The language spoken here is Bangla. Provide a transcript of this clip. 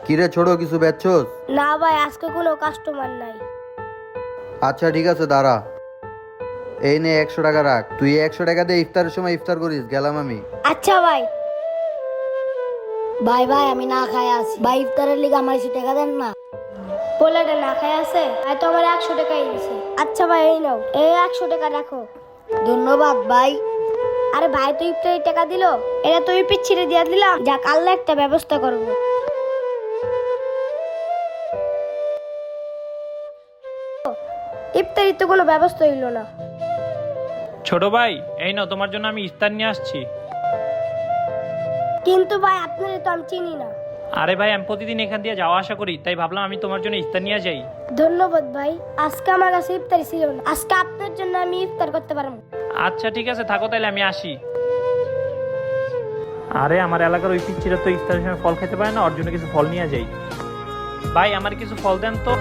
কিরে ছোট, কিছু বেচছস? না ভাই, আজকে কোনো কাস্টমার নাই। আচ্ছা ঠিক আছে, দাঁড়া। এই নে 100 টাকা রাখ। তুই 100 টাকা দিয়ে ইফতারের সময় ইফতার করিস, গেলাম আমি। আচ্ছা ভাই। ভাই ভাই আমি না খাই আছি ভাই, ইফতারের লিগে আমার কিছু টাকা দেন না। পোলাটা না খাই আছে, ভাই তো আমার 100 টাকাই দিছে। আচ্ছা ভাই, এই নাও, এই 100 টাকা রাখো। ধন্যবাদ ভাই। আরে ভাই, তুই ইফতারি টাকা দিল, এটা তুই পিচ্ছিরে দিয়ে দিলাম। যাক, আল্লাহ একটা ব্যবস্থা করবো। ইফতারির তো কোনো ব্যবস্থা হইল না। ছোট ভাই, এই নাও, তোমার জন্য আমি ইফতার নিয়ে আসছি। কিন্তু ভাই, আপনারে তো আমি চিনি না। আরে ভাই, আমি প্রতিদিন এখান দিয়ে যাওয়া আসা করি, তাই ভাবলাম আমি তোমার জন্য ইফতার নিয়ে যাই। ধন্যবাদ ভাই, আজকে আমার কাছে ইফতারি ছিল না, আজকে আপনার জন্য আমি ইফতার করতে পারবো। আচ্ছা ঠিক আছে, থাকো তাহলে, আমি আসি। আরে আমার এলাকার ওই পিচ্ছিরা তো ইফতারের সময় ফল খেতে পারে না, ওর জন্য কিছু ফল নিয়ে যাই। ভাই, আমার কিছু ফল দেন তো।